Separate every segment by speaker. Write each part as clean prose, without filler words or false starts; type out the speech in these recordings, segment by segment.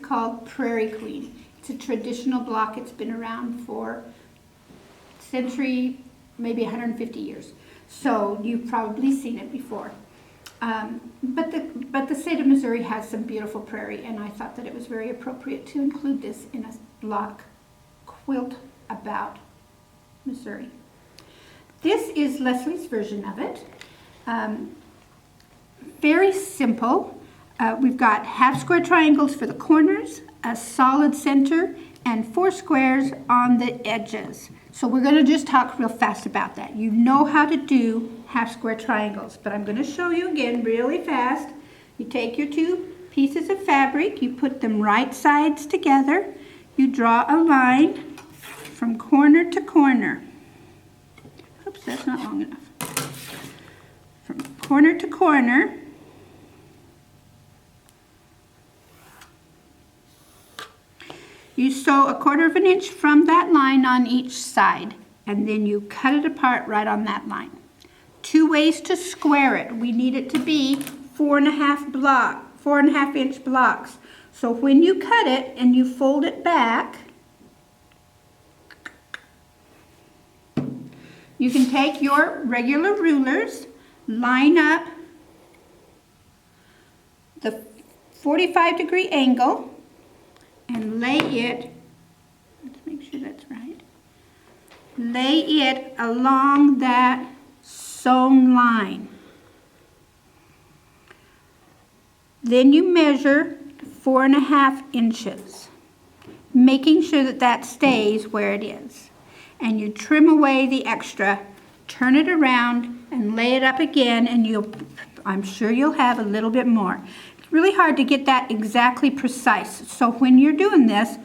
Speaker 1: called Prairie Queen. It's a traditional block. It's been around for a century, maybe 150 years. So you've probably seen it before. But the state of Missouri has some beautiful prairie, and I thought that it was very appropriate to include this in a block quilt about Missouri. This is Leslie's version of it. Very simple. We've got half square triangles for the corners, a solid center, and 4 squares on the edges. So we're going to just talk real fast about that. You know how to do half square triangles, but I'm going to show you again really fast. You take your 2 pieces of fabric, you put them right sides together, you draw a line from corner to corner. Oops, that's not long enough. From corner to corner, you sew a 1/4 inch from that line on each side, and then you cut it apart right on that line. 2 ways to square it. We need it to be 4.5 inch blocks. So when you cut it and you fold it back, you can take your regular rulers, line up the 45-degree angle, and lay it, let's make sure that's right, lay it along that sewn line. Then you measure 4.5 inches, making sure that that stays where it is. And you trim away the extra, turn it around, and lay it up again, and I'm sure you'll have a little bit more. It's really hard to get that exactly precise. So when you're doing this,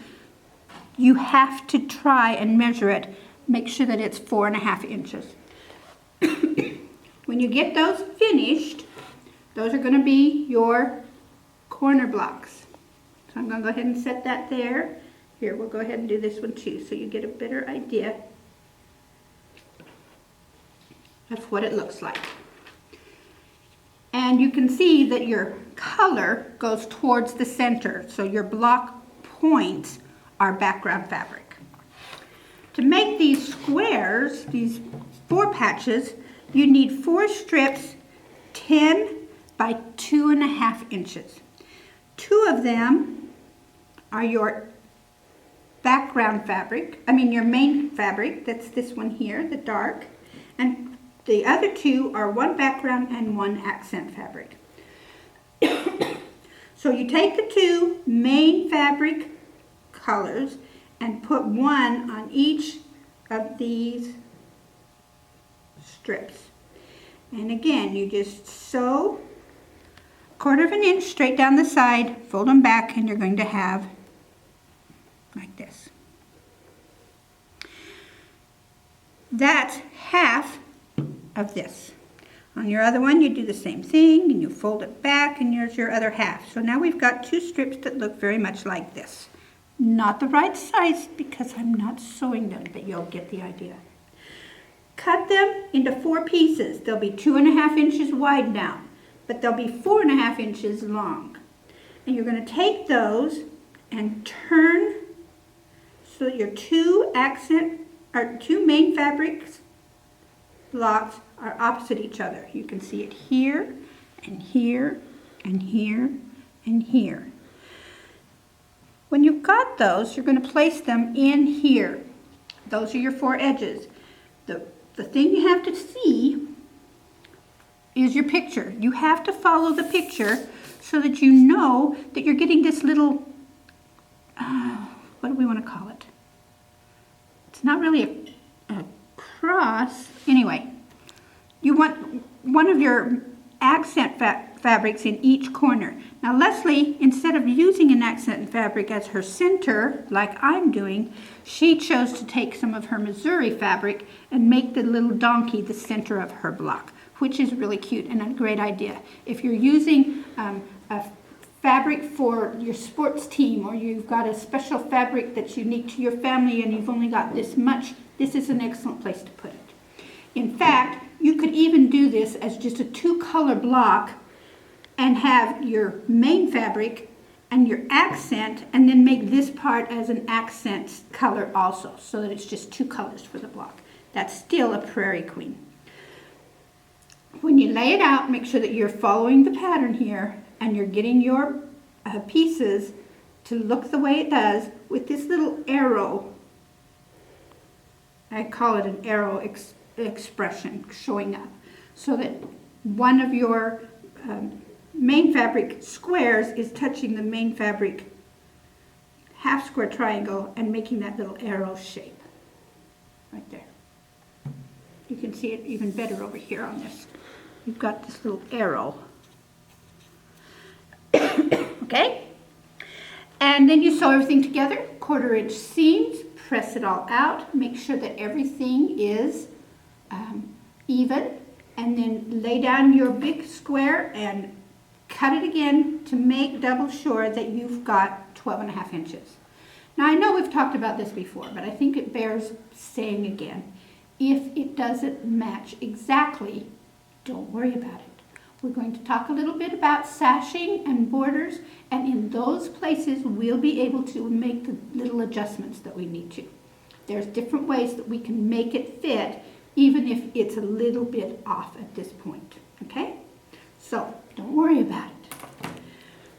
Speaker 1: you have to try and measure it. Make sure that it's 4.5 inches. When you get those finished, those are going to be your corner blocks. So I'm going to go ahead and set that there. Here, we'll go ahead and do this one too, so you get a better idea of what it looks like. And you can see that your color goes towards the center, so your block points are background fabric. To make these squares, these 4 patches, you need 4 strips 10 by 2.5 inches. 2 of them are your background fabric, your main fabric, that's this one here, the dark, and the other 2 are 1 background and 1 accent fabric. So you take the 2 main fabric colors and put 1 on each of these strips. And again, you just sew 1/4 inch straight down the side, fold them back, and you're going to have like this. That's half of this. On your other one, you do the same thing, and you fold it back, and here's your other half. So now we've got 2 strips that look very much like this. Not the right size because I'm not sewing them, but you'll get the idea. Cut them into 4 pieces. They'll be 2.5 inches wide now, but they'll be 4.5 inches long. And you're going to take those and turn so that your 2 main fabrics blocks are opposite each other. You can see it here and here and here and here. When you've got those, you're going to place them in here. Those are your 4 edges. The thing you have to see is your picture. You have to follow the picture so that you know that you're getting this little, what do we want to call it? It's not really a cross. Anyway, you want one of your accent fabrics in each corner. Now Leslie, instead of using an accent fabric as her center, like I'm doing, she chose to take some of her Missouri fabric and make the little donkey the center of her block, which is really cute and a great idea. If you're using a fabric for your sports team, or you've got a special fabric that's unique to your family and you've only got this much, this is an excellent place to put it. In fact, you could even do this as just a 2-color block and have your main fabric and your accent, and then make this part as an accent color also, so that it's just 2 colors for the block. That's still a Prairie Queen. When you lay it out, make sure that you're following the pattern here, and you're getting your pieces to look the way it does with this little arrow. I call it an arrow expression showing up, so that one of your main fabric squares is touching the main fabric half square triangle and making that little arrow shape right there. You can see it even better over here on this. You've got this little arrow. Okay? And then you sew everything together, 1/4 inch seams, press it all out, make sure that everything is even, and then lay down your big square and cut it again to make double sure that you've got 12.5 inches. Now I know we've talked about this before, but I think it bears saying again. If it doesn't match exactly, don't worry about it. We're going to talk a little bit about sashing and borders, and in those places we'll be able to make the little adjustments that we need to. There's different ways that we can make it fit, even if it's a little bit off at this point, okay? So don't worry about it.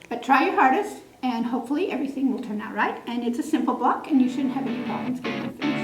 Speaker 1: But try your hardest, and hopefully everything will turn out right. And it's a simple block, and you shouldn't have any problems getting it finished.